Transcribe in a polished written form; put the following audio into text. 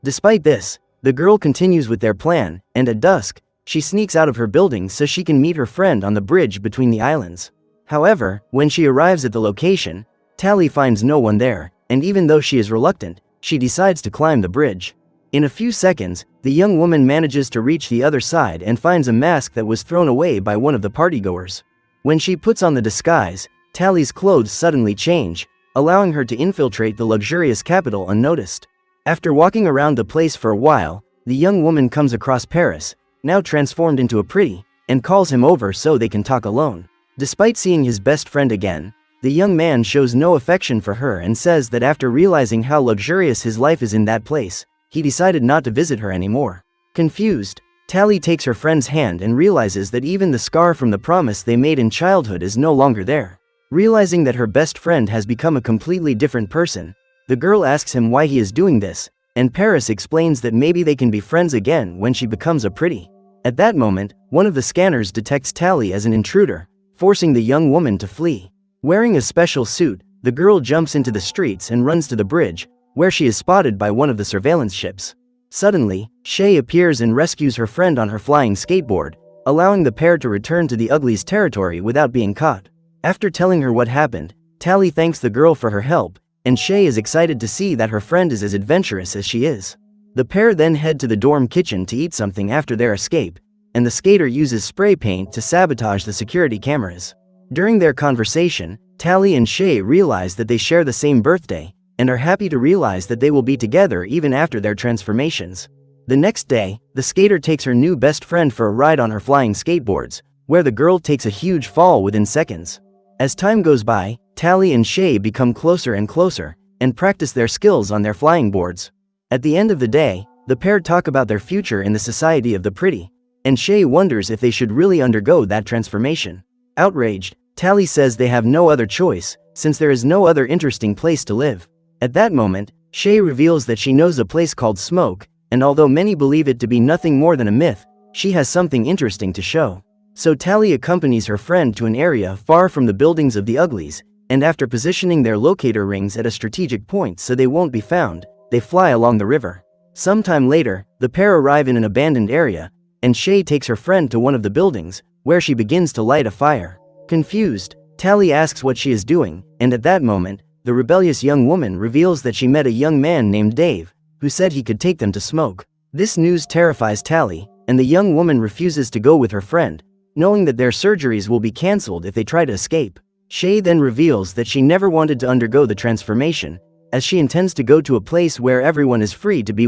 Despite this, the girl continues with their plan, and at dusk, she sneaks out of her building so she can meet her friend on the bridge between the islands. However, when she arrives at the location, Tally finds no one there, and even though she is reluctant, she decides to climb the bridge. In a few seconds, the young woman manages to reach the other side and finds a mask that was thrown away by one of the partygoers. When she puts on the disguise, Tally's clothes suddenly change, allowing her to infiltrate the luxurious capital unnoticed. After walking around the place for a while, the young woman comes across Paris, now transformed into a pretty, and calls him over so they can talk alone. Despite seeing his best friend again, the young man shows no affection for her and says that after realizing how luxurious his life is in that place, he decided not to visit her anymore. Confused, Tally takes her friend's hand and realizes that even the scar from the promise they made in childhood is no longer there. Realizing that her best friend has become a completely different person, the girl asks him why he is doing this, and Paris explains that maybe they can be friends again when she becomes a pretty. At that moment, one of the scanners detects Tally as an intruder, forcing the young woman to flee. Wearing a special suit, the girl jumps into the streets and runs to the bridge, where she is spotted by one of the surveillance ships. Suddenly, Shay appears and rescues her friend on her flying skateboard, allowing the pair to return to the Uglies' territory without being caught. After telling her what happened, Tally thanks the girl for her help, and Shay is excited to see that her friend is as adventurous as she is. The pair then head to the dorm kitchen to eat something after their escape, and the skater uses spray paint to sabotage the security cameras. During their conversation, Tally and Shay realize that they share the same birthday, and are happy to realize that they will be together even after their transformations. The next day, the skater takes her new best friend for a ride on her flying skateboards, where the girl takes a huge fall within seconds. As time goes by, Tally and Shay become closer and closer, and practice their skills on their flying boards. At the end of the day, the pair talk about their future in the society of the pretty, and Shay wonders if they should really undergo that transformation. Outraged, Tally says they have no other choice, since there is no other interesting place to live. At that moment, Shay reveals that she knows a place called Smoke, and although many believe it to be nothing more than a myth, she has something interesting to show. So Tally accompanies her friend to an area far from the buildings of the Uglies, and after positioning their locator rings at a strategic point so they won't be found, they fly along the river. Sometime later, the pair arrive in an abandoned area, and Shay takes her friend to one of the buildings, where she begins to light a fire. Confused, Tally asks what she is doing, and at that moment, the rebellious young woman reveals that she met a young man named Dave, who said he could take them to Smoke. This news terrifies Tally, and the young woman refuses to go with her friend, knowing that their surgeries will be cancelled if they try to escape. Shay then reveals that she never wanted to undergo the transformation, as she intends to go to a place where everyone is free to be